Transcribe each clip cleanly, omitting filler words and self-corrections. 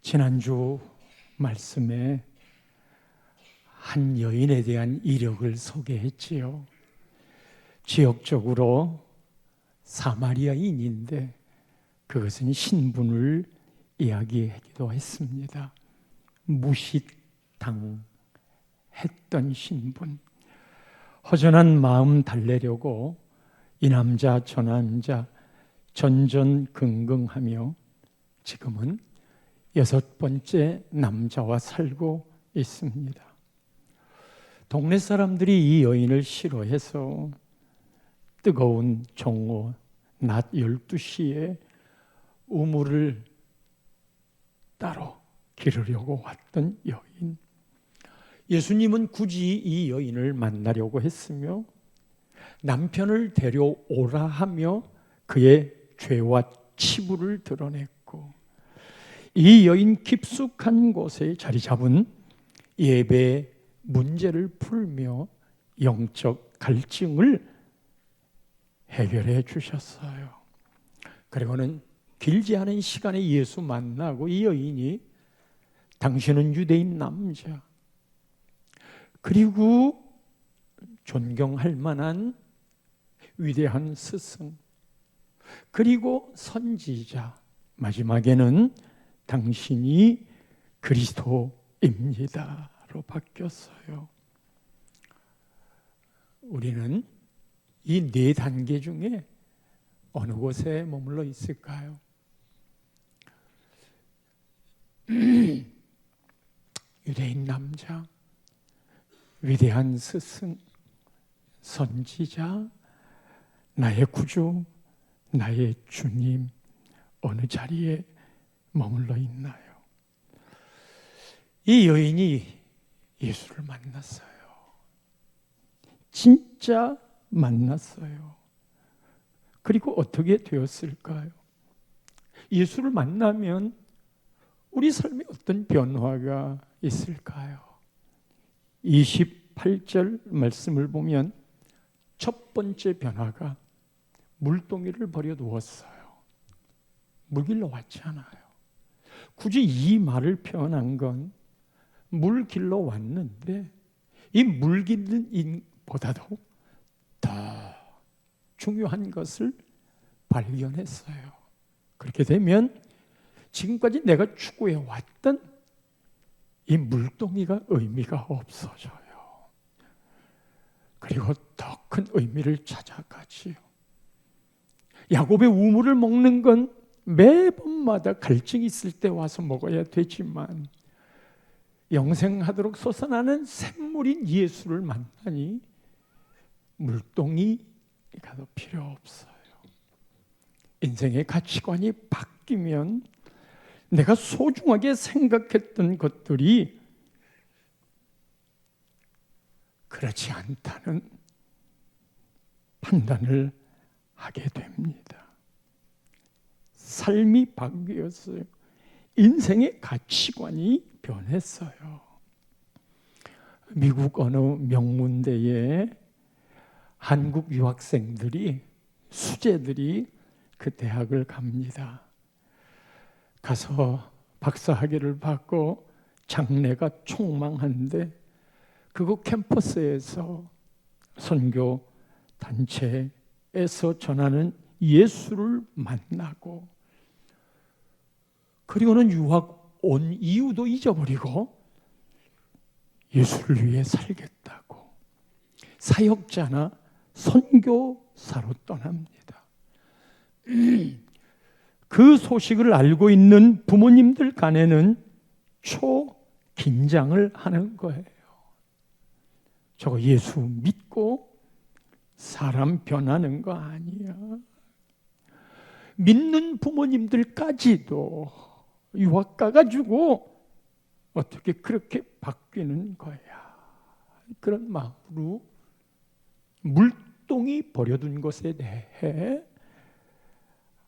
지난주 말씀에 한 여인에 대한 이력을 소개했지요. 지역적으로 사마리아인인데 그것은 신분을 이야기하기도 했습니다. 무시당했던 신분. 허전한 마음 달래려고 이 남자 저 남자 전전긍긍하며 지금은 6번째 남자와 살고 있습니다. 동네 사람들이 이 여인을 싫어해서 뜨거운 정오 낮 12시에 우물을 따로 기르려고 왔던 여인. 예수님은 굳이 이 여인을 만나려고 했으며 남편을 데려오라 하며 그의 죄와 치부를 드러냈고 이 여인 깊숙한 곳에 자리 잡은 예배 문제를 풀며 영적 갈증을 해결해 주셨어요. 그리고는 길지 않은 시간에 예수 만나고 이 여인이 당신은 유대인 남자 그리고 존경할 만한 위대한 스승 그리고 선지자 마지막에는 당신이 그리스도입니다로 바뀌었어요. 우리는 이 4단계 중에 어느 곳에 머물러 있을까요? 유대인 남자, 위대한 스승, 선지자, 나의 구주, 나의 주님, 어느 자리에 머물러 있나요? 이 여인이 예수를 만났어요. 진짜 만났어요. 그리고 어떻게 되었을까요? 예수를 만나면 우리 삶에 어떤 변화가 있을까요? 28절 말씀을 보면 첫 번째 변화가 물동이를 버려두었어요. 물 길러 왔지 않아요. 굳이 이 말을 표현한 건 물 길러 왔는데 이 물 길는 인보다도 더 중요한 것을 발견했어요. 그렇게 되면 지금까지 내가 추구해 왔던 이 물동이가 의미가 없어져요. 그리고 더 큰 의미를 찾아가지요. 야곱의 우물을 먹는 건 매번마다 갈증이 있을 때 와서 먹어야 되지만 영생하도록 솟아나는 샘물인 예수를 만나니 물동이가 더 필요 없어요. 인생의 가치관이 바뀌면 내가 소중하게 생각했던 것들이 그렇지 않다는 판단을 하게 됩니다. 삶이 바뀌었어요. 인생의 가치관이 변했어요. 미국 어느 명문대에 한국 유학생들이 수재들이 그 대학을 갑니다. 가서 박사학위를 받고 장래가 촉망한데 그곳 캠퍼스에서 선교 단체에서 전하는 예수를 만나고 그리고는 유학 온 이유도 잊어버리고 예수를 위해 살겠다고 사역자나 선교사로 떠납니다. 그 소식을 알고 있는 부모님들 간에는 초긴장을 하는 거예요. 저거 예수 믿고 사람 변하는 거 아니야. 믿는 부모님들까지도 유학 가가지고 어떻게 그렇게 바뀌는 거야. 그런 마음으로 물동이 버려둔 것에 대해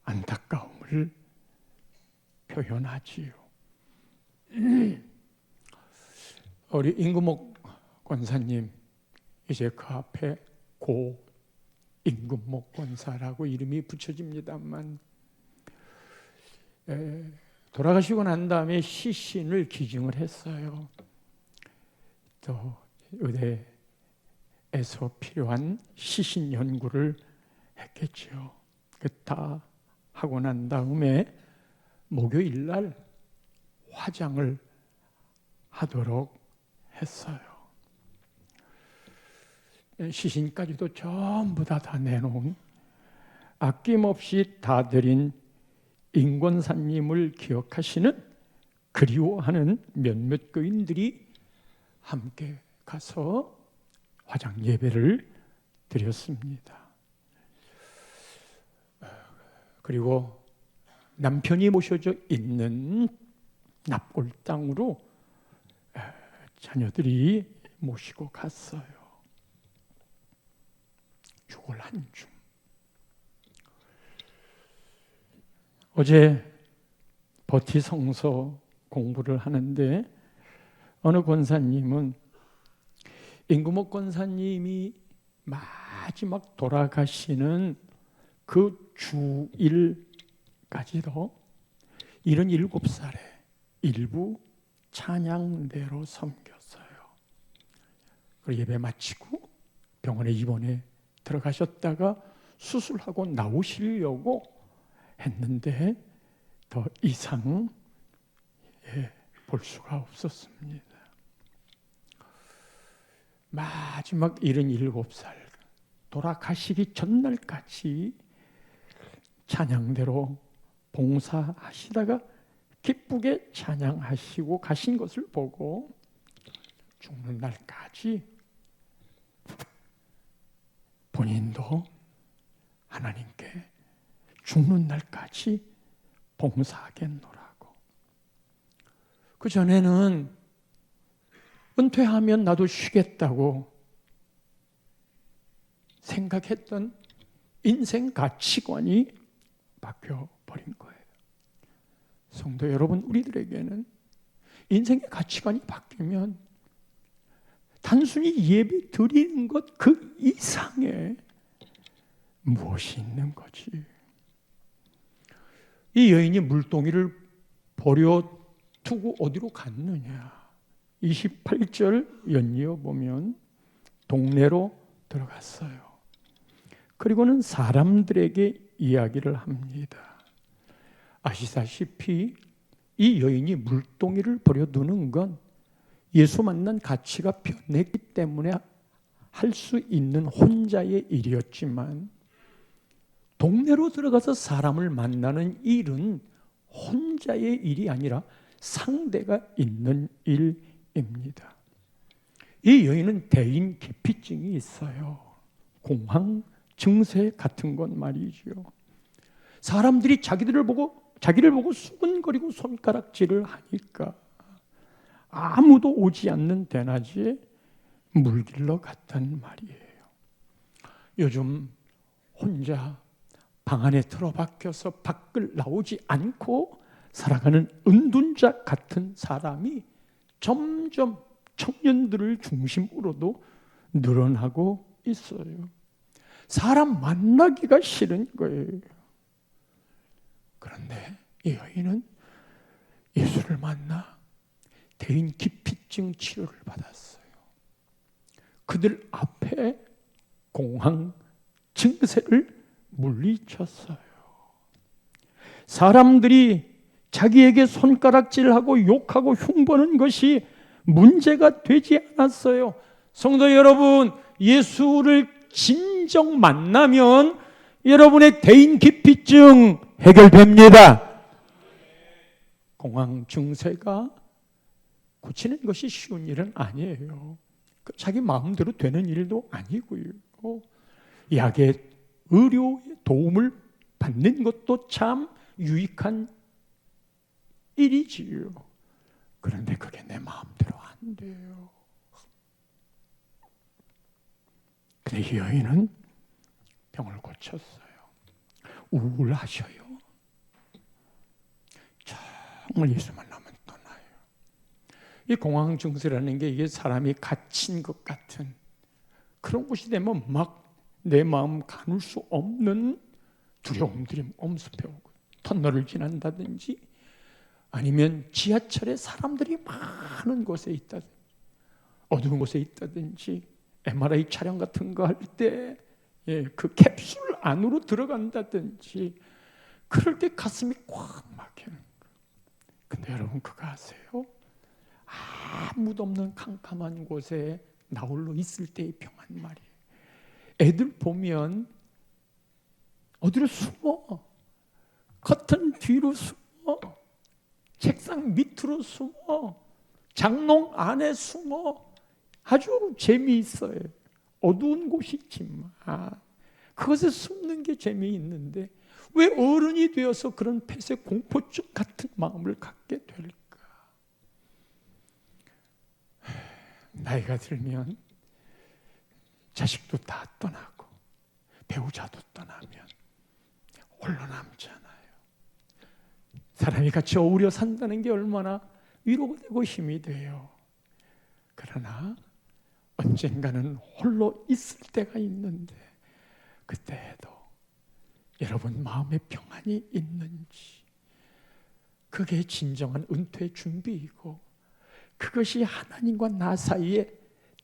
안타까움을 표현하지요. 우리 임금옥 권사님 이제 그 앞에 고 임금옥 권사라고 이름이 붙여집니다만 돌아가시고 난 다음에 시신을 기증을 했어요. 또 의대에서 필요한 시신 연구를 했겠죠. 다 하고 난 다음에 목요일 날 화장을 하도록 했어요. 시신까지도 전부 다 내놓은, 아낌없이 다 드린 인권사님을 기억하시는, 그리워하는 몇몇 교인들이 함께 가서 화장 예배를 드렸습니다. 그리고 남편이 모셔져 있는 납골 땅으로 자녀들이 모시고 갔어요. 6월 한줌. 어제 버티 성서 공부를 하는데 어느 권사님은 임금옥 권사님이 마지막 돌아가시는 그 주일까지도 77살에 일부 찬양대로 섬겼어요. 그리고 예배 마치고 병원에 입원해 들어가셨다가 수술하고 나오시려고 했는데 더 이상 볼 수가 없었습니다. 마지막 77살 돌아가시기 전날까지 찬양대로 봉사하시다가 기쁘게 찬양하시고 가신 것을 보고 죽는 날까지 본인도 하나님께 죽는 날까지 봉사하겠노라고. 그 전에는 은퇴하면 나도 쉬겠다고 생각했던 인생 가치관이 바뀌어버린 거예요. 성도 여러분, 우리들에게는 인생의 가치관이 바뀌면 단순히 예배 드리는 것 그 이상의 무엇이 있는 거지. 이 여인이 물동이를 버려두고 어디로 갔느냐. 28절 연이어 보면 동네로 들어갔어요. 그리고는 사람들에게 이야기를 합니다. 아시다시피 이 여인이 물동이를 버려두는 건 예수 만난 가치가 변했기 때문에 할 수 있는 혼자의 일이었지만, 동네로 들어가서 사람을 만나는 일은 혼자의 일이 아니라 상대가 있는 일입니다. 이 여인은 대인 기피증이 있어요. 공황 증세 같은 건 말이죠. 사람들이 자기를 보고 수근거리고 손가락질을 하니까 아무도 오지 않는 대낮에 물길러 갔단 말이에요. 요즘 혼자 방 안에 틀어박혀서 밖을 나오지 않고 살아가는 은둔자 같은 사람이 점점 청년들을 중심으로도 늘어나고 있어요. 사람 만나기가 싫은 거예요. 그런데 이 여인은 예수를 만나 대인 기피증 치료를 받았어요. 그들 앞에 공황 증세를 물리쳤어요. 사람들이 자기에게 손가락질하고 욕하고 흉보는 것이 문제가 되지 않았어요. 성도 여러분, 예수를 진정 만나면 여러분의 대인 기피증 해결됩니다. 공황 증세가 고치는 것이 쉬운 일은 아니에요. 자기 마음대로 되는 일도 아니고요. 약의 의료의 도움을 받는 것도 참 유익한 일이지요. 그런데 그게 내 마음대로 안 돼요. 근데 이 여인은 병을 고쳤어요. 우울하셔요. 정말 예수 만나면 떠나요. 이 공황 증세라는 게 이게 사람이 갇힌 것 같은 그런 곳이 되면 막 내 마음 가눌 수 없는 두려움들이 엄습해 오고 터널을 지난다든지 아니면 지하철에 사람들이 많은 곳에 있다든지 어두운 곳에 있다든지 MRI 촬영 같은 거 할 때 그 캡슐 안으로 들어간다든지 그럴 때 가슴이 꽉 막히는 거예요. 근데 여러분 그거 아세요? 아무도 없는 캄캄한 곳에 나 홀로 있을 때의 평안 말이에요. 애들 보면 어디로 숨어? 커튼 뒤로 숨어? 책상 밑으로 숨어? 장롱 안에 숨어? 아주 재미있어요. 어두운 곳이 있지만 그것에 숨는 게 재미있는데 왜 어른이 되어서 그런 폐쇄 공포증 같은 마음을 갖게 될까? 나이가 들면 자식도 다 떠나고 배우자도 떠나면 홀로 남잖아요. 사람이 같이 어우려 산다는 게 얼마나 위로가 되고 힘이 돼요. 그러나 언젠가는 홀로 있을 때가 있는데 그때에도 여러분 마음의 평안이 있는지, 그게 진정한 은퇴의 준비이고 그것이 하나님과 나 사이에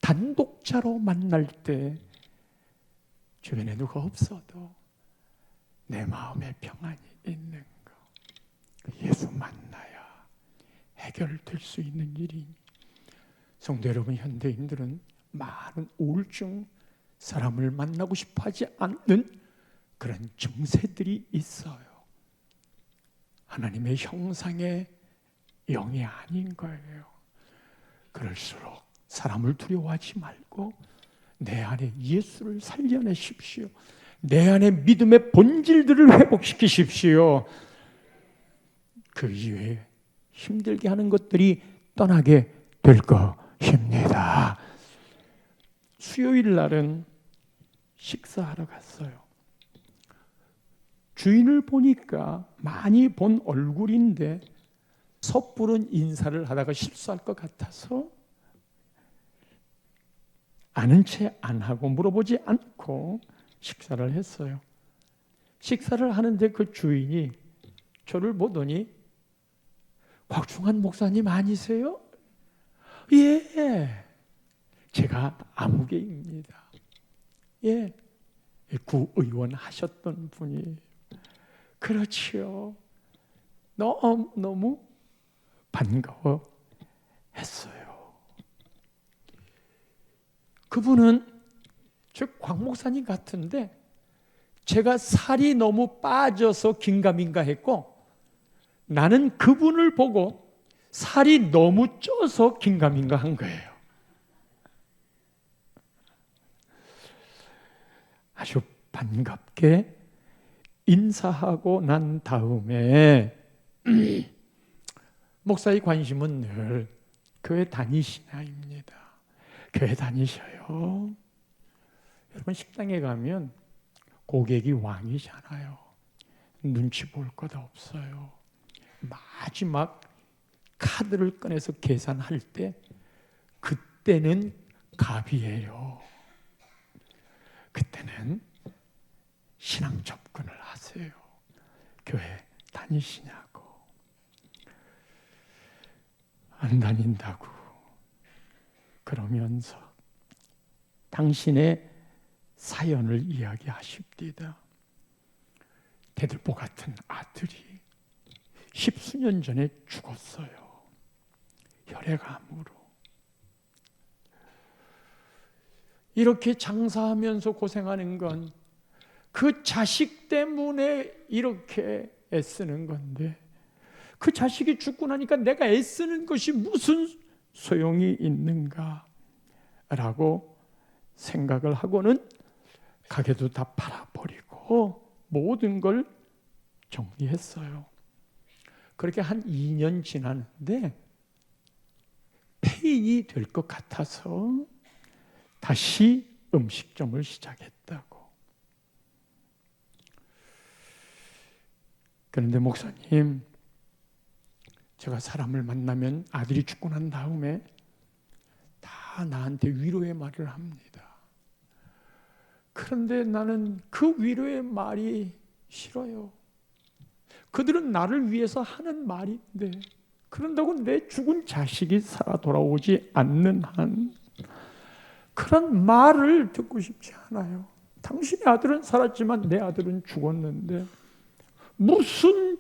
단독자로 만날 때 주변에 누가 없어도 내 마음의 평안이 있는 거, 예수 만나야 해결될 수 있는 일이니 성도 여러분, 현대인들은 많은 우울증, 사람을 만나고 싶어 하지 않는 그런 증세들이 있어요. 하나님의 형상의 영이 아닌 거예요. 그럴수록 사람을 두려워하지 말고 내 안에 예수를 살려내십시오. 내 안에 믿음의 본질들을 회복시키십시오. 그 이외에 힘들게 하는 것들이 떠나게 될 것입니다. 수요일 날은 식사하러 갔어요. 주인을 보니까 많이 본 얼굴인데 섣부른 인사를 하다가 실수할 것 같아서 아는 채 안 하고 물어보지 않고 식사를 했어요. 식사를 하는데 그 주인이 저를 보더니 곽중환 목사님 아니세요? 예, 제가 아무개입니다. 예, 구의원 하셨던 분이. 그렇지요. 너무 반가워했어요. 그분은 저 곽 목사님 같은데 제가 살이 너무 빠져서 긴가민가 했고 나는 그분을 보고 살이 너무 쪄서 긴가민가 한 거예요. 아주 반갑게 인사하고 난 다음에 목사의 관심은 늘 교회 다니시냐입니다. 교회 다니셔요. 여러분 식당에 가면 고객이 왕이잖아요. 눈치 볼 것 없어요. 마지막 카드를 꺼내서 계산할 때 그때는 갑이에요. 그때는 신앙 접근을 하세요. 교회 다니시냐고. 안 다닌다고 그러면서 당신의 사연을 이야기하십니다. 대들보 같은 아들이 10수년 전에 죽었어요. 혈액암으로. 이렇게 장사하면서 고생하는 건 그 자식 때문에 이렇게 애쓰는 건데 그 자식이 죽고 나니까 내가 애쓰는 것이 무슨 소용이 있는가 라고 생각을 하고는 가게도 다 팔아버리고 모든 걸 정리했어요. 그렇게 한 2년 지났는데 폐인이 될 것 같아서 다시 음식점을 시작했다고. 그런데 목사님, 제가 사람을 만나면 아들이 죽고 난 다음에 다 나한테 위로의 말을 합니다. 그런데 나는 그 위로의 말이 싫어요. 그들은 나를 위해서 하는 말인데 그런다고 내 죽은 자식이 살아 돌아오지 않는 한 그런 말을 듣고 싶지 않아요. 당신의 아들은 살았지만 내 아들은 죽었는데 무슨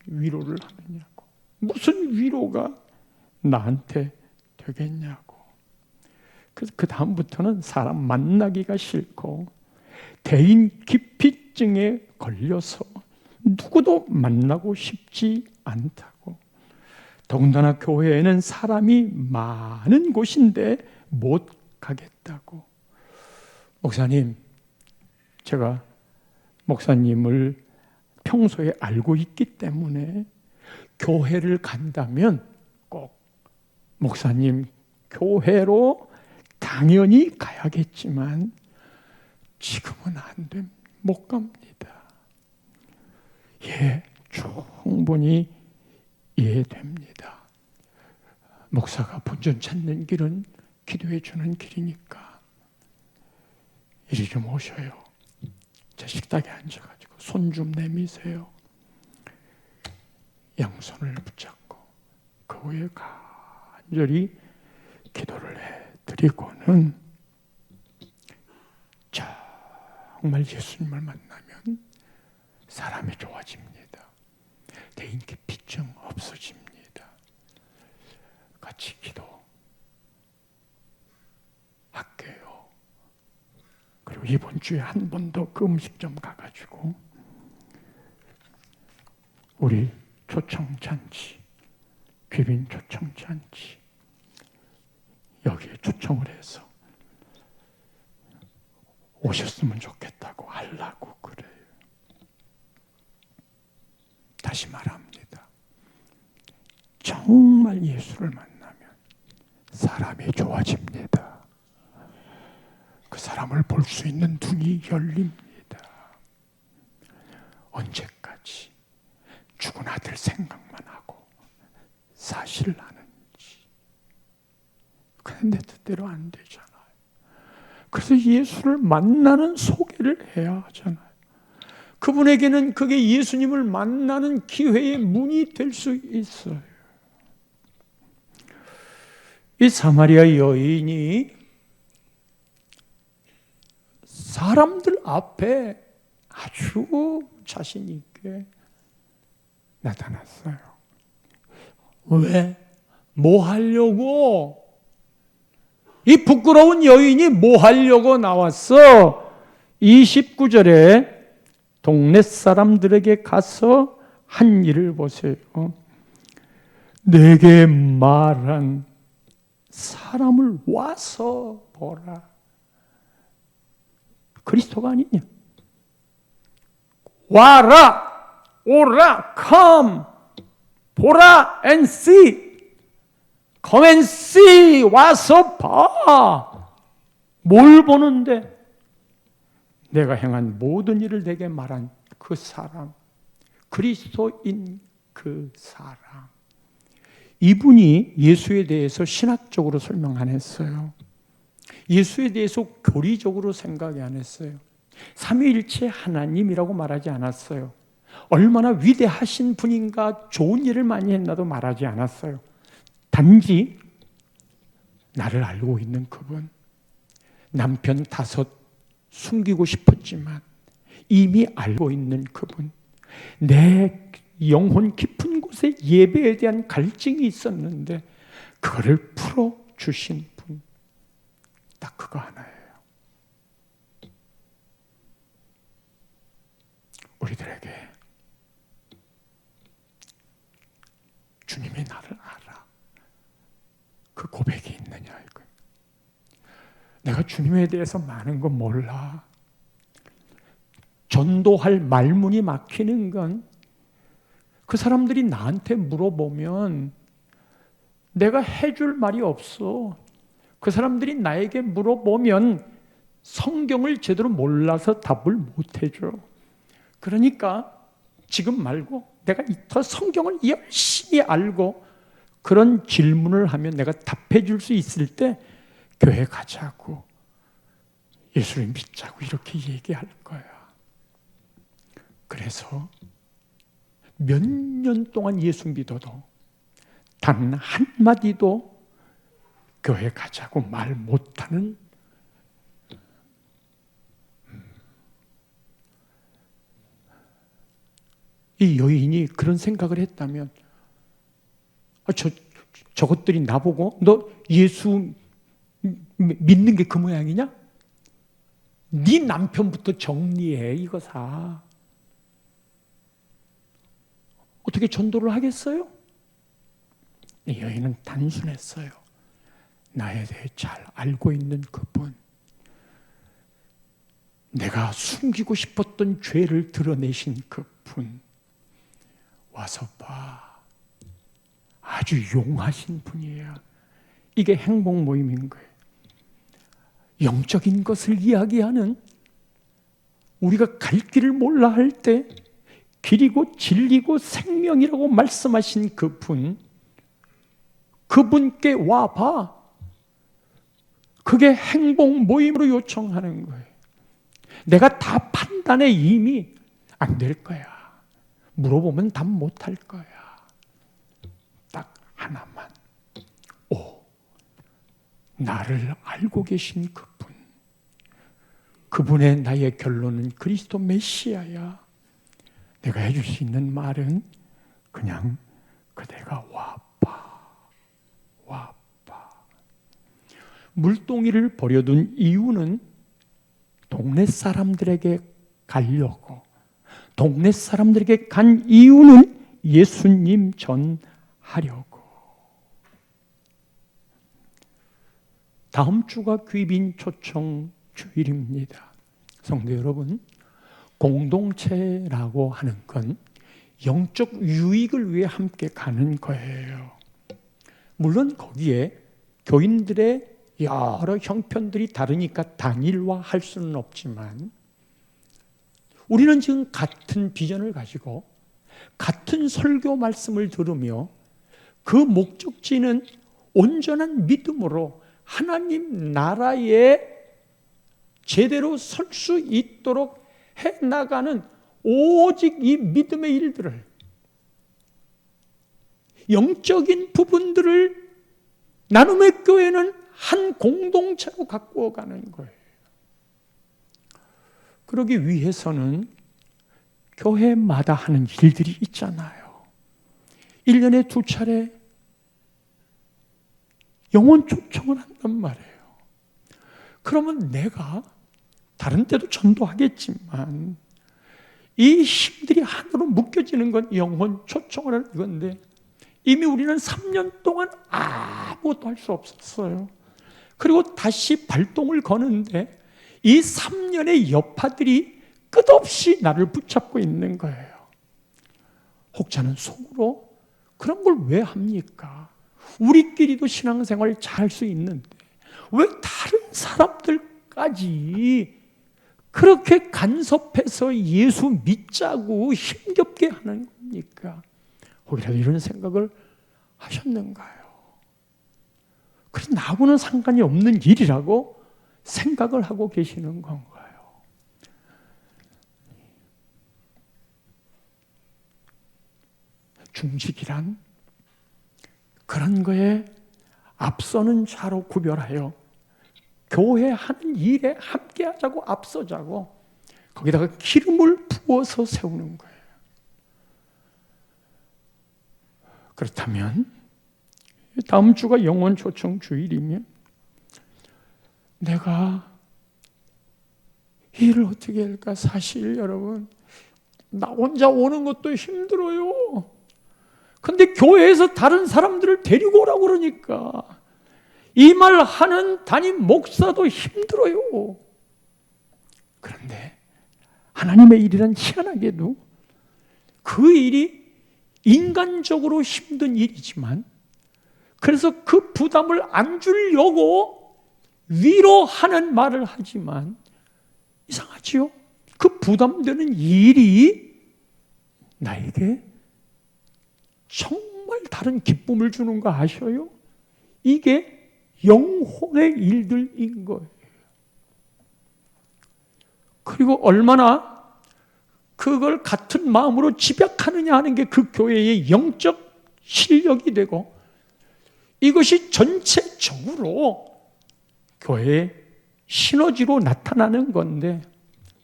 위로를 하느냐고. 무슨 위로가 나한테 되겠냐고. 그래서 그 다음부터는 사람 만나기가 싫고 대인 기피증에 걸려서 누구도 만나고 싶지 않다고. 더군다나 교회에는 사람이 많은 곳인데 못 가겠다고. 목사님, 제가 목사님을 평소에 알고 있기 때문에 교회를 간다면 꼭 목사님 교회로 당연히 가야겠지만 지금은 안 됩니다. 못 갑니다. 예, 충분히 이해됩니다. 목사가 본전 찾는 길은 기도해 주는 길이니까 이리 좀 오셔요. 제 식탁에 앉아가지고 손 좀 내미세요. 양손을 붙잡고 그 후에 간절히 기도를 해드리고는 정말 예수님을 만나면 사람이 좋아집니다. 대인 기피증 없어집니다. 같이 기도할게요. 그리고 이번 주에 한 번 더 그 음식점 가가지고 우리 초청잔치, 귀빈 초청잔치 여기에 초청을 해서 오셨으면 좋겠다고 하려고 그래요. 다시 말합니다. 정말 예수를 만나면 사람이 좋아집니다. 그 사람을 볼 수 있는 눈이 열립니다. 언제까지 죽은 아들 생각만 하고 사실하는지. 그런데 내 뜻대로 안 되잖아요. 그래서 예수를 만나는 소개를 해야 하잖아요. 그분에게는 그게 예수님을 만나는 기회의 문이 될 수 있어요. 이 사마리아 여인이 사람들 앞에 아주 자신 있게 나타났어요. 왜? 뭐 하려고? 이 부끄러운 여인이 뭐 하려고 나왔어? 29절에 동네 사람들에게 가서 한 일을 보세요. 내게 말한 사람을 와서 보라. 그리스도가 아니냐? 와라, 오라, come, 보라 and see. come and see, 와서 봐. 뭘 보는데? 내가 행한 모든 일을 내게 말한 그 사람, 그리스도인 그 사람. 이분이 예수에 대해서 신학적으로 설명 안 했어요. 예수에 대해서 교리적으로 생각이 안 했어요. 삼위일체 하나님이라고 말하지 않았어요. 얼마나 위대하신 분인가, 좋은 일을 많이 했나도 말하지 않았어요. 단지 나를 알고 있는 그분, 남편 5 숨기고 싶었지만 이미 알고 있는 그분, 내 영혼 깊은 곳에 예배에 대한 갈증이 있었는데 그거를 풀어주신 분, 딱 그거 하나예요. 우리들에게 주님이 나를 알아, 그 고백이 있느냐 이거예요. 내가 주님에 대해서 많은 건 몰라. 전도할 말문이 막히는 건 그 사람들이 나한테 물어보면 내가 해줄 말이 없어. 그 사람들이 나에게 물어보면 성경을 제대로 몰라서 답을 못 해줘. 그러니까 지금 말고 내가 더 성경을 열심히 알고 그런 질문을 하면 내가 답해 줄 수 있을 때 교회 가자고, 예수를 믿자고 이렇게 얘기할 거야. 그래서 몇 년 동안 예수 믿어도 단 한마디도 교회 가자고 말 못하는 이 여인이 그런 생각을 했다면 저것들이 나보고 너 예수 믿는 게 그 모양이냐? 네 남편부터 정리해 이거사. 어떻게 전도를 하겠어요? 이 여인은 단순했어요. 나에 대해 잘 알고 있는 그분, 내가 숨기고 싶었던 죄를 드러내신 그분, 와서 봐. 아주 용하신 분이에요. 이게 행복 모임인 거예요. 영적인 것을 이야기하는, 우리가 갈 길을 몰라 할 때 길이고 진리고 생명이라고 말씀하신 그분, 그분께 와봐. 그게 행복 모임으로 요청하는 거예요. 내가 다 판단해 이미 안 될 거야. 물어보면 답 못 할 거야. 딱 하나만. 나를 알고 계신 그분. 그분의 나의 결론은 그리스도 메시아야. 내가 해줄 수 있는 말은 그냥 그대가 와봐. 와봐. 물동이를 버려둔 이유는 동네 사람들에게 가려고. 동네 사람들에게 간 이유는 예수님 전하려고. 다음 주가 귀빈 초청 주일입니다. 성도 여러분, 공동체라고 하는 건 영적 유익을 위해 함께 가는 거예요. 물론 거기에 교인들의 여러 형편들이 다르니까 단일화할 수는 없지만, 우리는 지금 같은 비전을 가지고 같은 설교 말씀을 들으며 그 목적지는 온전한 믿음으로 하나님 나라에 제대로 설 수 있도록 해나가는 오직 이 믿음의 일들을, 영적인 부분들을 나눔의 교회는 한 공동체로 갖고 가는 거예요. 그러기 위해서는 교회마다 하는 일들이 있잖아요. 1년에 2차례 영혼 초청을 한단 말이에요. 그러면 내가 다른 때도 전도하겠지만 이 힘들이 하나로 묶여지는 건 영혼 초청을 하는 건데, 이미 우리는 3년 동안 아무것도 할 수 없었어요. 그리고 다시 발동을 거는데 이 3년의 여파들이 끝없이 나를 붙잡고 있는 거예요. 혹자는 속으로 그런 걸 왜 합니까? 우리끼리도 신앙생활 잘 할 수 있는데 왜 다른 사람들까지 그렇게 간섭해서 예수 믿자고 힘겹게 하는 겁니까? 혹이라도 이런 생각을 하셨는가요? 그래서 나하고는 상관이 없는 일이라고 생각을 하고 계시는 건가요? 중직이란 그런 거에 앞서는 자로 구별하여 교회 하는 일에 함께 하자고 앞서자고 거기다가 기름을 부어서 세우는 거예요. 그렇다면 다음 주가 영혼 초청 주일이면 내가 일을 어떻게 할까? 사실 여러분, 나 혼자 오는 것도 힘들어요. 근데 교회에서 다른 사람들을 데리고 오라고 그러니까 이 말 하는 담임 목사도 힘들어요. 그런데 하나님의 일이란 희한하게도 그 일이 인간적으로 힘든 일이지만, 그래서 그 부담을 안 주려고 위로하는 말을 하지만, 이상하지요? 그 부담되는 일이 나에게 정말 다른 기쁨을 주는 거 아셔요? 이게 영혼의 일들인 거예요. 그리고 얼마나 그걸 같은 마음으로 집약하느냐 하는 게 그 교회의 영적 실력이 되고 이것이 전체적으로 교회의 시너지로 나타나는 건데,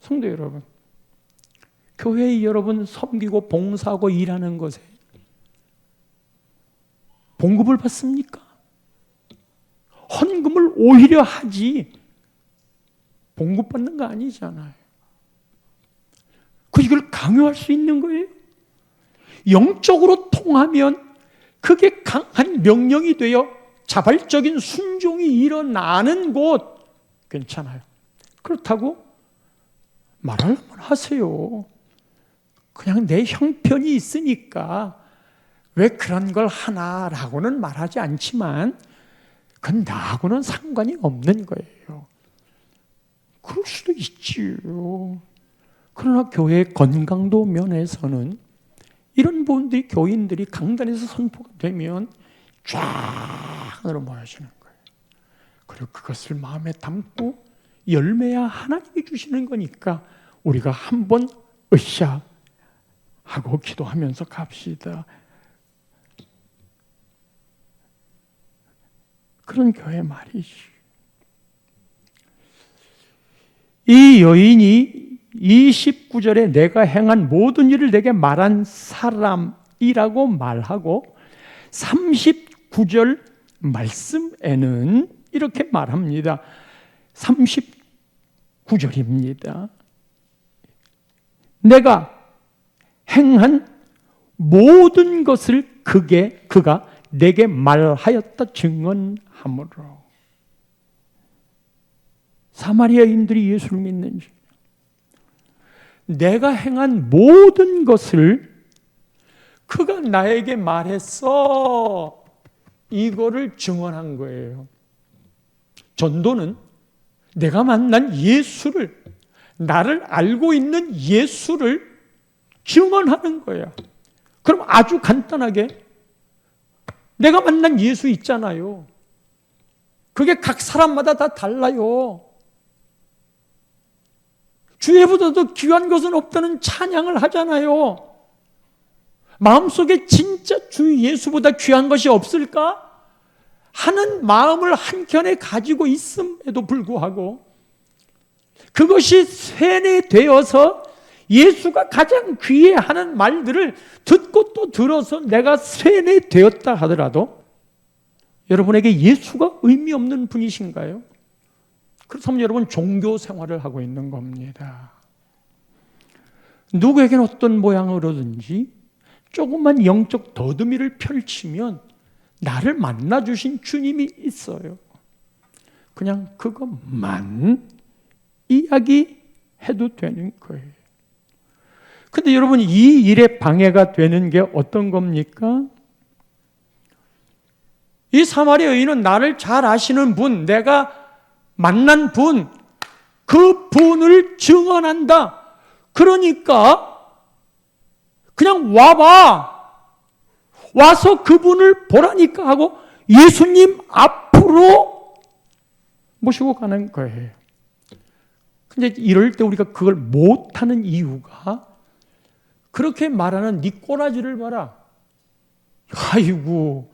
성도 여러분, 교회의 여러분 섬기고 봉사하고 일하는 것에 봉급을 받습니까? 헌금을 오히려 하지 봉급 받는 거 아니잖아요. 이걸 강요할 수 있는 거예요. 영적으로 통하면 그게 강한 명령이 되어 자발적인 순종이 일어나는 곳 괜찮아요. 그렇다고 말하려면 하세요. 그냥 내 형편이 있으니까 왜 그런 걸 하나라고는 말하지 않지만 그건 나하고는 상관이 없는 거예요. 그럴 수도 있지요. 그러나 교회의 건강도 면에서는 이런 분들이, 교인들이 강단에서 선포가 되면 쫙으로 모여지는 거예요. 그리고 그것을 마음에 담고 열매야 하나님이 주시는 거니까 우리가 한번 으쌰 하고 기도하면서 갑시다. 그런 교회 말이지. 이 여인이 29절에 내가 행한 모든 일을 내게 말한 사람이라고 말하고 39절 말씀에는 이렇게 말합니다. 39절입니다. 내가 행한 모든 것을 그가 내게 말하였다 증언하므로. 사마리아인들이 예수를 믿는지, 내가 행한 모든 것을 그가 나에게 말했어, 이거를 증언한 거예요. 전도는 내가 만난 예수를, 나를 알고 있는 예수를 증언하는 거야. 그럼 아주 간단하게 내가 만난 예수 있잖아요. 그게 각 사람마다 다 달라요. 주애보다도 귀한 것은 없다는 찬양을 하잖아요. 마음속에 진짜 주 예수보다 귀한 것이 없을까 하는 마음을 한켠에 가지고 있음에도 불구하고 그것이 세뇌되어서 예수가 가장 귀해하는 말들을 듣고 또 들어서 내가 세뇌되었다 하더라도 여러분에게 예수가 의미 없는 분이신가요? 그렇다면 여러분 종교 생활을 하고 있는 겁니다. 누구에게는 어떤 모양으로든지 조금만 영적 더듬이를 펼치면 나를 만나주신 주님이 있어요. 그냥 그것만 이야기해도 되는 거예요. 근데 여러분, 이 일에 방해가 되는 게 어떤 겁니까? 이 사마리아 여인은 나를 잘 아시는 분, 내가 만난 분, 그 분을 증언한다. 그러니까 그냥 와봐, 와서 그분을 보라니까 하고 예수님 앞으로 모시고 가는 거예요. 근데 이럴 때 우리가 그걸 못하는 이유가, 그렇게 말하는 네 꼬라지를 봐라. 아이고,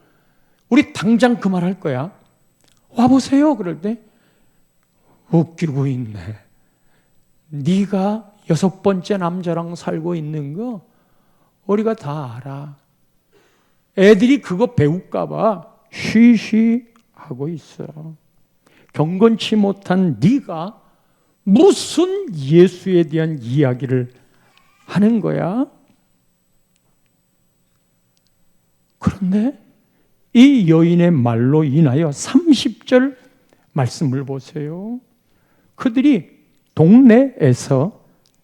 우리 당장 그 말 할 거야. 와보세요. 그럴 때 웃기고 있네. 네가 6번째 남자랑 살고 있는 거 우리가 다 알아. 애들이 그거 배울까 봐 쉬쉬 하고 있어. 경건치 못한 네가 무슨 예수에 대한 이야기를 하는 거야? 그런데 이 여인의 말로 인하여 30절 말씀을 보세요. 그들이 동네에서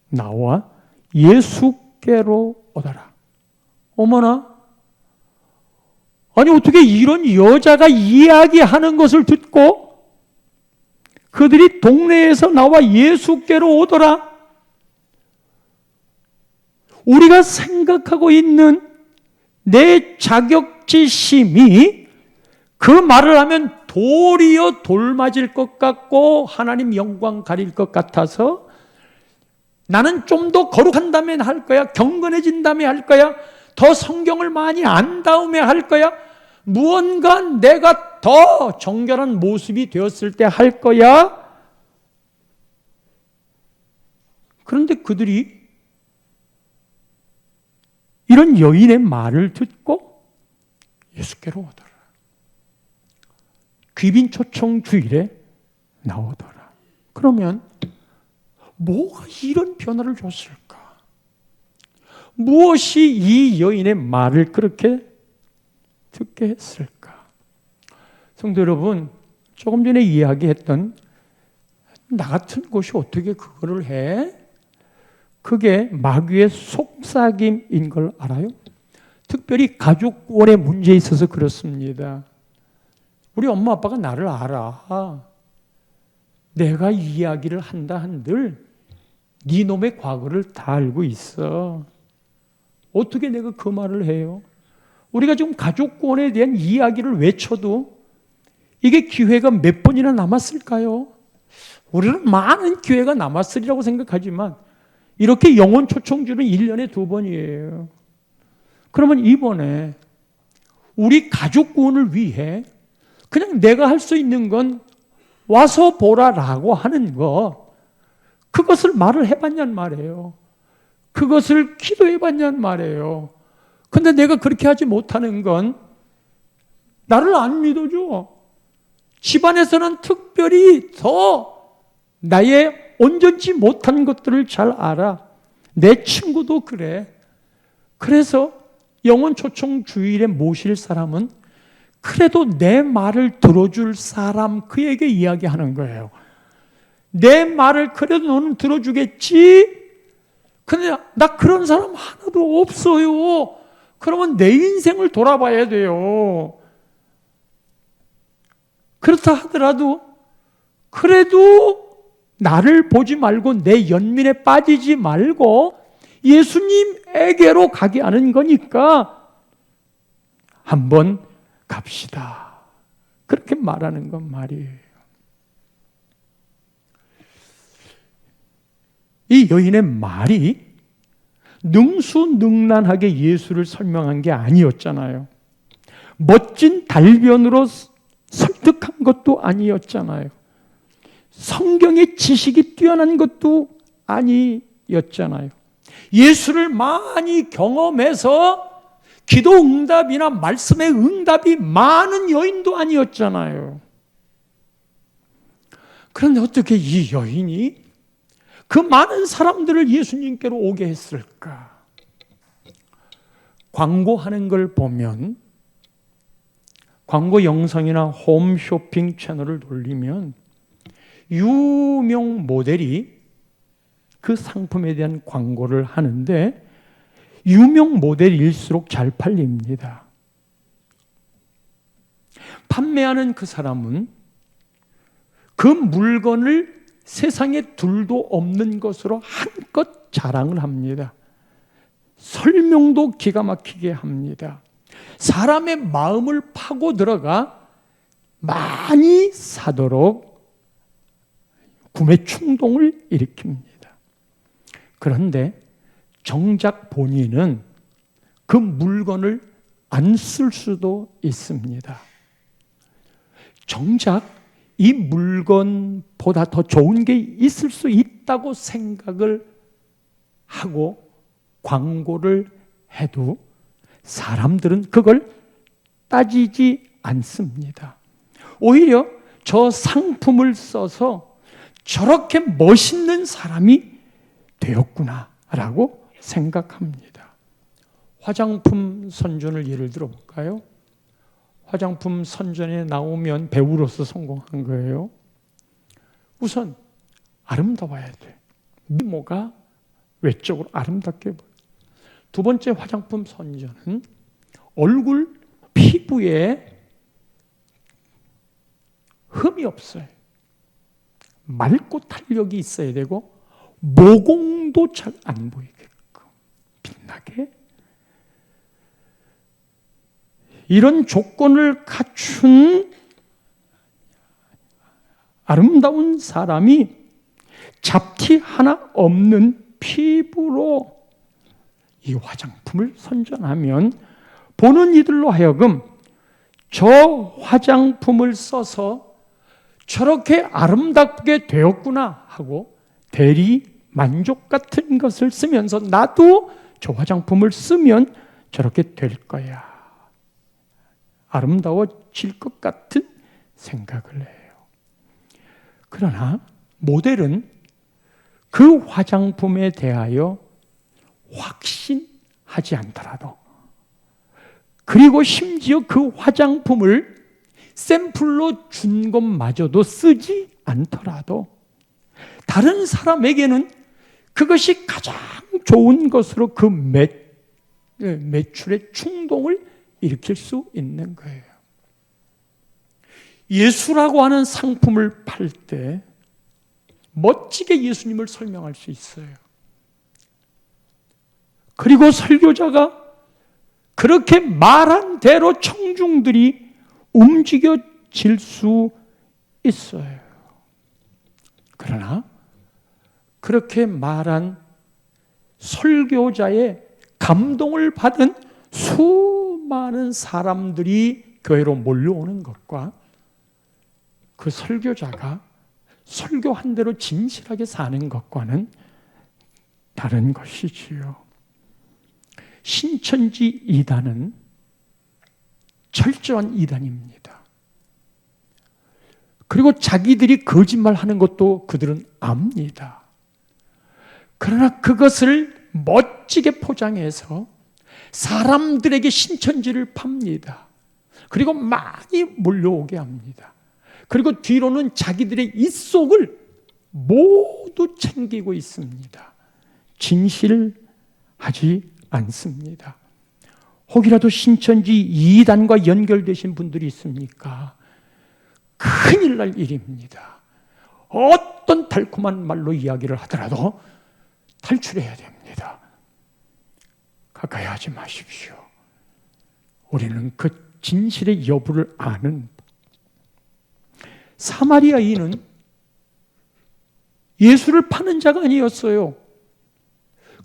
나와 예수께로 오더라. 어머나, 아니 어떻게 이런 여자가 이야기하는 것을 듣고 그들이 동네에서 나와 예수께로 오더라. 우리가 생각하고 있는 내 자격지심이 그 말을 하면 도리어 돌맞을 것 같고 하나님 영광 가릴 것 같아서 나는 좀 더 거룩한 다음에 할 거야, 경건해진 다음에 할 거야, 더 성경을 많이 안 다음에 할 거야, 무언가 내가 더 정결한 모습이 되었을 때 할 거야. 그런데 그들이 이런 여인의 말을 듣고 예수께로 오더라. 귀빈초청 주일에 나오더라. 그러면 뭐가 이런 변화를 줬을까? 무엇이 이 여인의 말을 그렇게 듣게 했을까? 성도 여러분, 조금 전에 이야기했던 나 같은 곳이 어떻게 그거를 해? 그게 마귀의 속삭임인 걸 알아요? 특별히 가족원의 문제에 있어서 그렇습니다. 우리 엄마 아빠가 나를 알아. 내가 이야기를 한다 한들 네 놈의 과거를 다 알고 있어. 어떻게 내가 그 말을 해요? 우리가 지금 가족권에 대한 이야기를 외쳐도 이게 기회가 몇 번이나 남았을까요? 우리는 많은 기회가 남았으리라고 생각하지만 이렇게 영혼 초청주는 1년에 2번이에요. 그러면 이번에 우리 가족 구원을 위해 그냥 내가 할 수 있는 건 와서 보라라고 하는 거, 그것을 말을 해봤냔 말이에요. 그것을 기도해봤냔 말이에요. 근데 내가 그렇게 하지 못하는 건 나를 안 믿어줘. 집안에서는 특별히 더 나의 온전치 못한 것들을 잘 알아. 내 친구도 그래. 그래서 영혼 초청 주일에 모실 사람은 그래도 내 말을 들어줄 사람, 그에게 이야기하는 거예요. 내 말을 그래도 너는 들어주겠지? 근데 나 그런 사람 하나도 없어요. 그러면 내 인생을 돌아봐야 돼요. 그렇다 하더라도 그래도 나를 보지 말고 내 연민에 빠지지 말고 예수님에게로 가게 하는 거니까 한번 갑시다. 그렇게 말하는 건 말이에요. 이 여인의 말이 능수능란하게 예수를 설명한 게 아니었잖아요. 멋진 달변으로 설득한 것도 아니었잖아요. 성경의 지식이 뛰어난 것도 아니었잖아요. 예수를 많이 경험해서 기도 응답이나 말씀의 응답이 많은 여인도 아니었잖아요. 그런데 어떻게 이 여인이 그 많은 사람들을 예수님께로 오게 했을까? 광고하는 걸 보면, 광고 영상이나 홈쇼핑 채널을 돌리면 유명 모델이 그 상품에 대한 광고를 하는데 유명 모델일수록 잘 팔립니다. 판매하는 그 사람은 그 물건을 세상에 둘도 없는 것으로 한껏 자랑을 합니다. 설명도 기가 막히게 합니다. 사람의 마음을 파고 들어가 많이 사도록 구매 충동을 일으킵니다. 그런데 정작 본인은 그 물건을 안 쓸 수도 있습니다. 정작 이 물건보다 더 좋은 게 있을 수 있다고 생각을 하고 광고를 해도 사람들은 그걸 따지지 않습니다. 오히려 저 상품을 써서 저렇게 멋있는 사람이 되었구나라고 생각합니다. 화장품 선전을 예를 들어 볼까요? 화장품 선전에 나오면 배우로서 성공한 거예요. 우선 아름다워야 돼. 미모가 외적으로 아름답게 보여. 두 번째 화장품 선전은 얼굴 피부에 흠이 없어요. 맑고 탄력이 있어야 되고 모공도 잘 안 보이게끔 빛나게, 이런 조건을 갖춘 아름다운 사람이 잡티 하나 없는 피부로 이 화장품을 선전하면 보는 이들로 하여금 저 화장품을 써서 저렇게 아름답게 되었구나 하고 대리 만족 같은 것을 쓰면서 나도 저 화장품을 쓰면 저렇게 될 거야. 아름다워질 것 같은 생각을 해요. 그러나 모델은 그 화장품에 대하여 확신하지 않더라도, 그리고 심지어 그 화장품을 샘플로 준 것마저도 쓰지 않더라도 다른 사람에게는 그것이 가장 좋은 것으로 그 매출의 충동을 일으킬 수 있는 거예요. 예수라고 하는 상품을 팔 때 멋지게 예수님을 설명할 수 있어요. 그리고 설교자가 그렇게 말한 대로 청중들이 움직여질 수 있어요. 그러나 그렇게 말한 설교자의 감동을 받은 수많은 사람들이 교회로 몰려오는 것과 그 설교자가 설교한 대로 진실하게 사는 것과는 다른 것이지요. 신천지 이단은 철저한 이단입니다. 그리고 자기들이 거짓말하는 것도 그들은 압니다. 그러나 그것을 멋지게 포장해서 사람들에게 신천지를 팝니다. 그리고 많이 몰려오게 합니다. 그리고 뒤로는 자기들의 입속을 모두 챙기고 있습니다. 진실하지 않습니다. 혹이라도 신천지 이단과 연결되신 분들이 있습니까? 큰일 날 일입니다. 어떤 달콤한 말로 이야기를 하더라도 탈출해야 됩니다. 가까이 하지 마십시오. 우리는 그 진실의 여부를 아는. 사마리아인은 예수를 파는 자가 아니었어요.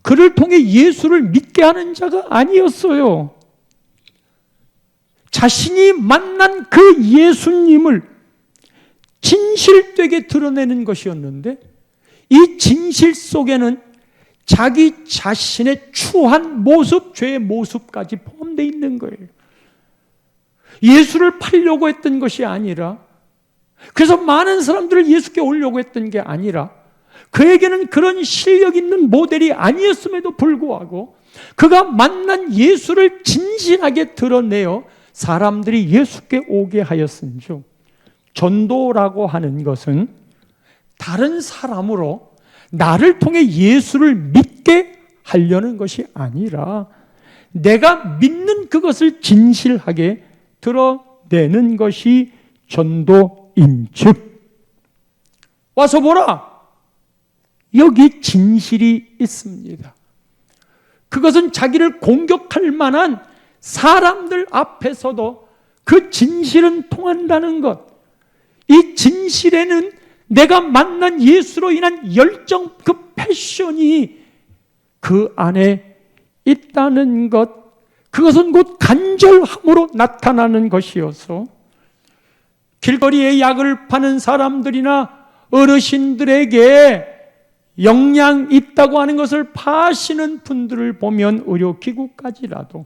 그를 통해 예수를 믿게 하는 자가 아니었어요. 자신이 만난 그 예수님을 진실되게 드러내는 것이었는데, 이 진실 속에는 자기 자신의 추한 모습, 죄의 모습까지 포함되어 있는 거예요. 예수를 팔려고 했던 것이 아니라, 그래서 많은 사람들을 예수께 오려고 했던 게 아니라, 그에게는 그런 실력 있는 모델이 아니었음에도 불구하고 그가 만난 예수를 진실하게 드러내어 사람들이 예수께 오게 하였은즉, 전도라고 하는 것은 다른 사람으로 나를 통해 예수를 믿게 하려는 것이 아니라 내가 믿는 그것을 진실하게 드러내는 것이 전도인즉, 와서 보라, 여기 진실이 있습니다. 그것은 자기를 공격할 만한 사람들 앞에서도 그 진실은 통한다는 것. 이 진실에는 내가 만난 예수로 인한 열정, 그 패션이 그 안에 있다는 것. 그것은 곧 간절함으로 나타나는 것이어서 길거리에 약을 파는 사람들이나 어르신들에게 영양 있다고 하는 것을 파시는 분들을 보면 의료기구까지라도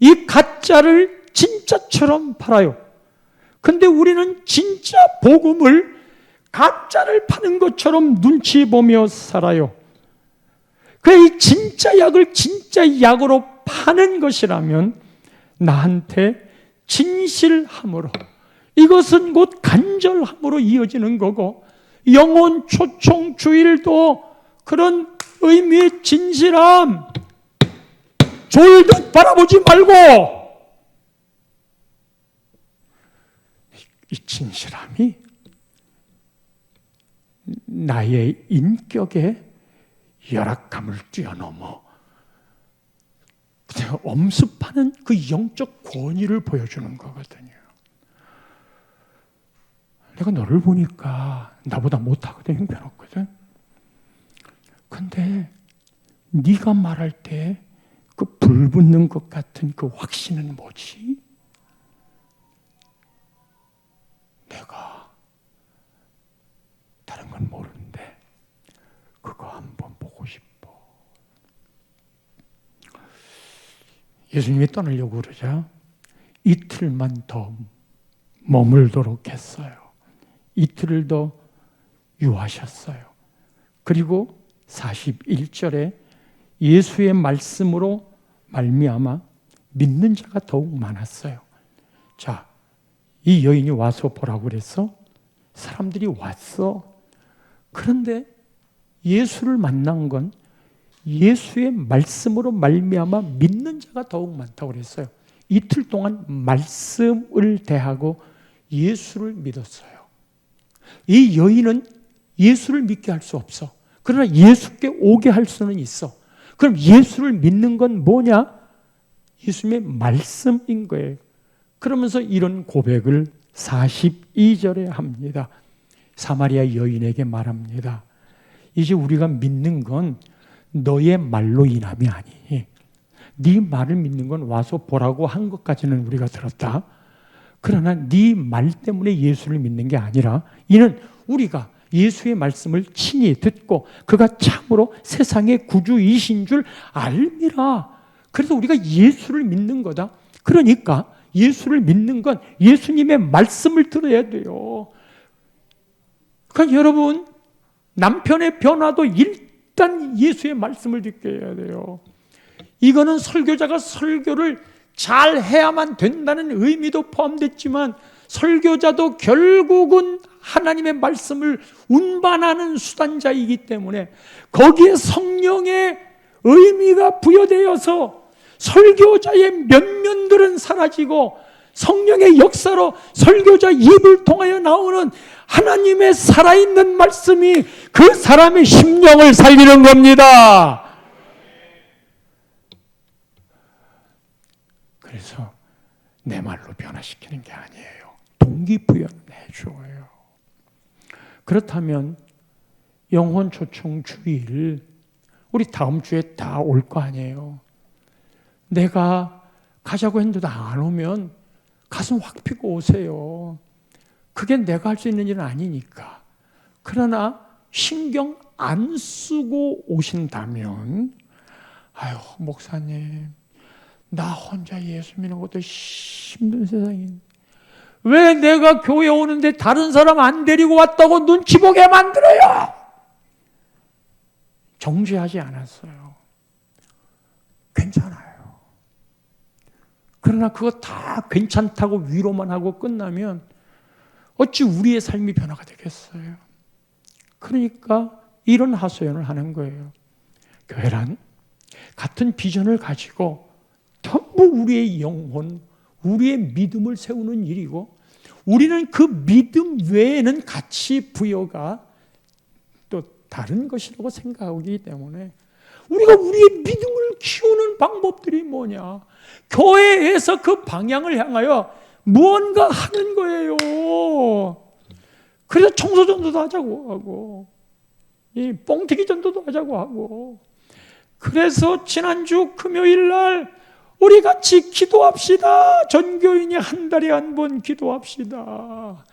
이 가짜를 진짜처럼 팔아요. 근데 우리는 진짜 복음을 가짜를 파는 것처럼 눈치 보며 살아요. 이 진짜 약을 진짜 약으로 파는 것이라면 나한테 진실함으로, 이것은 곧 간절함으로 이어지는 거고, 영혼 초청 주일도 그런 의미의 진실함, 졸듯 바라보지 말고 이 진실함이 나의 인격의 열악함을 뛰어넘어 엄습하는 그 영적 권위를 보여주는 거거든요. 내가 너를 보니까 나보다 못하거든, 형편없거든. 근데 네가 말할 때 그 불붙는 것 같은 그 확신은 뭐지? 예수님이 떠나려고 그러자 이틀만 더 머물도록 했어요. 이틀을 더 유하셨어요. 그리고 41절에 예수의 말씀으로 말미암아 믿는 자가 더욱 많았어요. 자, 이 여인이 와서 보라고 그랬어? 사람들이 왔어. 그런데 예수를 만난 건 예수의 말씀으로 말미암아 믿는 자가 더욱 많다고 그랬어요. 이틀 동안 말씀을 대하고 예수를 믿었어요. 이 여인은 예수를 믿게 할 수 없어. 그러나 예수께 오게 할 수는 있어. 그럼 예수를 믿는 건 뭐냐? 예수님의 말씀인 거예요. 그러면서 이런 고백을 42절에 합니다. 사마리아 여인에게 말합니다. 이제 우리가 믿는 건 너의 말로 인함이 아니니 네 말을 믿는 건 와서 보라고 한 것까지는 우리가 들었다. 그러나 네 말 때문에 예수를 믿는 게 아니라 이는 우리가 예수의 말씀을 친히 듣고 그가 참으로 세상의 구주이신 줄 알미라. 그래서 우리가 예수를 믿는 거다. 그러니까 예수를 믿는 건 예수님의 말씀을 들어야 돼요. 그러니까 여러분, 남편의 변화도 일단 예수의 말씀을 듣게 해야 돼요. 이거는 설교자가 설교를 잘 해야만 된다는 의미도 포함됐지만 설교자도 결국은 하나님의 말씀을 운반하는 수단자이기 때문에 거기에 성령의 의미가 부여되어서 설교자의 면면들은 사라지고 성령의 역사로 설교자 입을 통하여 나오는 하나님의 살아있는 말씀이 그 사람의 심령을 살리는 겁니다. 그래서 내 말로 변화시키는 게 아니에요. 동기부여는 해줘요. 그렇다면 영혼 초청 주일 우리 다음 주에 다 올 거 아니에요. 내가 가자고 했는데도 안 오면 가슴 확 피고 오세요. 그게 내가 할 수 있는 일은 아니니까. 그러나 신경 안 쓰고 오신다면 아유 목사님 나 혼자 예수 믿는 것도 힘든 세상인데 왜 내가 교회 오는데 다른 사람 안 데리고 왔다고 눈치 보게 만들어요? 정죄하지 않았어요. 괜찮아요. 그러나 그거 다 괜찮다고 위로만 하고 끝나면 어찌 우리의 삶이 변화가 되겠어요? 그러니까 이런 하소연을 하는 거예요. 교회란 같은 비전을 가지고 전부 우리의 영혼, 우리의 믿음을 세우는 일이고 우리는 그 믿음 외에는 가치 부여가 또 다른 것이라고 생각하기 때문에 우리가 우리의 믿음을 키우는 방법들이 뭐냐? 교회에서 그 방향을 향하여 무언가 하는 거예요. 그래서 청소전도도 하자고 하고 이 뻥튀기 전도도 하자고 하고 그래서 지난주 금요일 날 우리 같이 기도합시다. 전교인이 한 달에 한 번 기도합시다.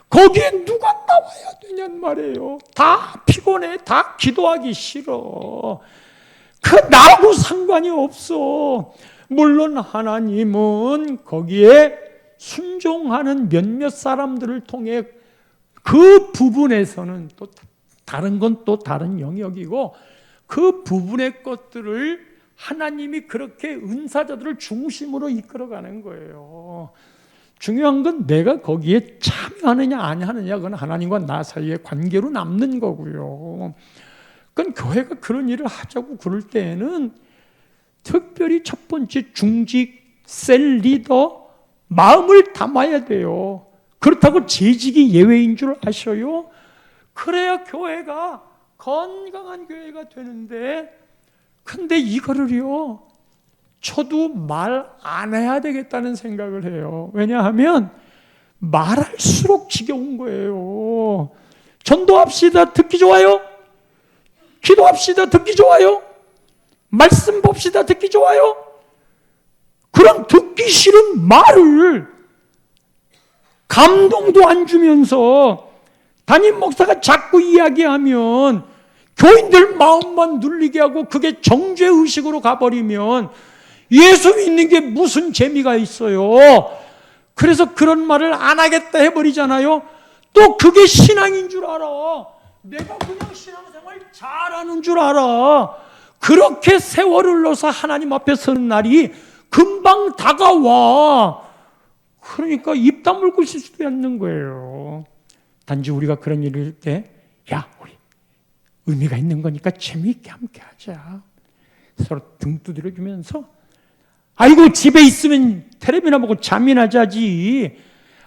거기에 누가 나와야 되냔 말이에요. 다 피곤해. 다 기도하기 싫어. 그 나하고 상관이 없어. 물론 하나님은 거기에 순종하는 몇몇 사람들을 통해 그 부분에서는 또 다른 건 또 다른 영역이고 그 부분의 것들을 하나님이 그렇게 은사자들을 중심으로 이끌어가는 거예요. 중요한 건 내가 거기에 참여하느냐 안 하느냐 그건 하나님과 나 사이의 관계로 남는 거고요. 그건 교회가 그런 일을 하자고 그럴 때에는 특별히 첫 번째 중직 셀 리더 마음을 담아야 돼요. 그렇다고 재직이 예외인 줄 아셔요? 그래야 교회가 건강한 교회가 되는데 근데 이거를요 저도 말 안 해야 되겠다는 생각을 해요. 왜냐하면 말할수록 지겨운 거예요. 전도합시다 듣기 좋아요? 기도합시다 듣기 좋아요? 말씀 봅시다 듣기 좋아요? 그럼 듣기 싫은 말을 감동도 안 주면서 담임 목사가 자꾸 이야기하면 교인들 마음만 눌리게 하고 그게 정죄의식으로 가버리면 예수 믿는 게 무슨 재미가 있어요? 그래서 그런 말을 안 하겠다 해버리잖아요. 또 그게 신앙인 줄 알아. 내가 그냥 신앙생활 잘하는 줄 알아. 그렇게 세월을 넣어서 하나님 앞에 서는 날이 금방 다가와. 그러니까 입 다물고 있을 수도 있는 거예요. 단지 우리가 그런 일을 할 때, 야, 우리 의미가 있는 거니까 재미있게 함께 하자. 서로 등 두드려주면서, 아이고 집에 있으면 텔레비나 보고 잠이나 자지.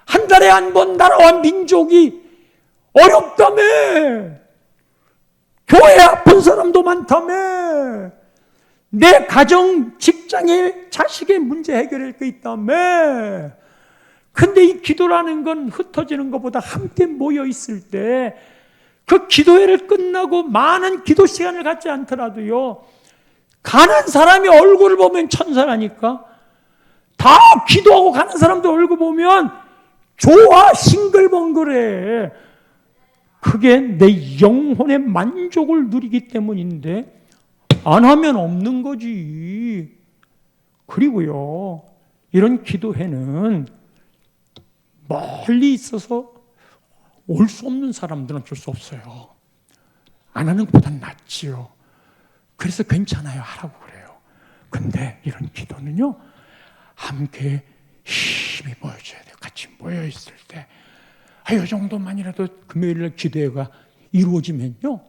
한 달에 한 번 나라와 민족이 어렵다며. 교회 아픈 사람도 많다며. 내 가정, 직장에 자식의 문제 해결할 게 있다며. 근데 이 기도라는 건 흩어지는 것보다 함께 모여 있을 때 그 기도회를 끝나고 많은 기도 시간을 갖지 않더라도요, 가는 사람이 얼굴을 보면 천사라니까. 다 기도하고 가는 사람들 얼굴 보면 좋아, 싱글벙글해. 그게 내 영혼의 만족을 누리기 때문인데 안 하면 없는 거지. 그리고요, 이런 기도회는 멀리 있어서 올 수 없는 사람들은 어쩔 수 없어요. 안 하는 것보단 낫지요. 그래서 괜찮아요, 하라고 그래요. 근데 이런 기도는요, 함께 힘이 모여줘야 돼요. 같이 모여있을 때. 이 정도만이라도 금요일날 기도회가 이루어지면요,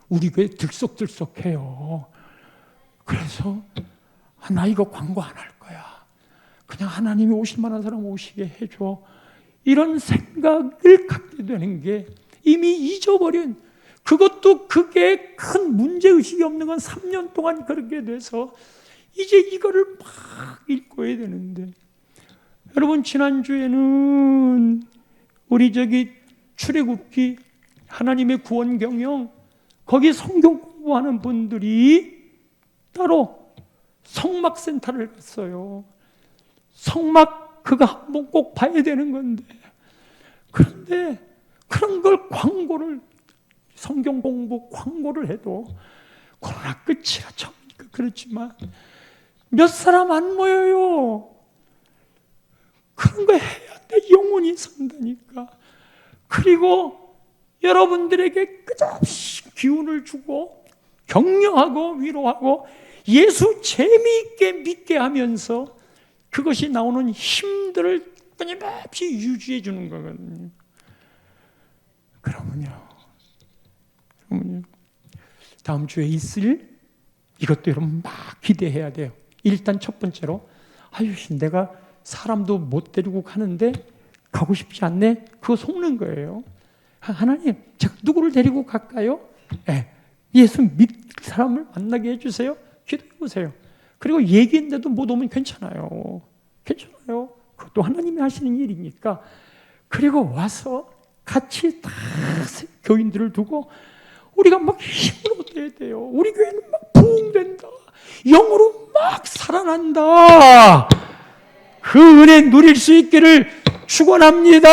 우리 교회 들썩들썩해요. 그래서 나 이거 광고 안 할 거야. 그냥 하나님이 오실 만한 사람 오시게 해줘. 이런 생각을 갖게 되는 게 이미 잊어버린, 그것도 그게 큰 문제의식이 없는 건 3년 동안 그렇게 돼서 이제 이거를 막 읽고야 되는데, 여러분 지난주에는 우리 출애굽기 하나님의 구원 경영, 거기 성경 공부하는 분들이 따로 성막센터를 갔어요. 성막 그거 한번 꼭 봐야 되는 건데, 그런데 그런 걸 광고를, 성경 공부 광고를 해도 코로나 끝이라 참 그렇지만 몇 사람 안 모여요. 그런 거 해야 돼. 영혼이 산다니까. 그리고 여러분들에게 끝없이 기운을 주고 격려하고 위로하고 예수 재미있게 믿게 하면서 그것이 나오는 힘들을 끊임없이 유지해 주는 거거든요. 그러면요, 다음 주에 있을 이것도 여러분 막 기대해야 돼요. 일단 첫 번째로, 내가 사람도 못 데리고 가는데 가고 싶지 않네? 그거 속는 거예요. 하나님, 제가 누구를 데리고 갈까요? 예수 믿을 사람을 만나게 해주세요. 기도해 보세요. 그리고 얘기했는데도 못 오면 괜찮아요. 그것도 하나님이 하시는 일이니까. 그리고 와서 같이 다 교인들을 두고 우리가 막 힘을 얻어야 돼요. 우리 교회는 막 부흥된다. 영으로 막 살아난다. 그 은혜 누릴 수 있기를 축원합니다.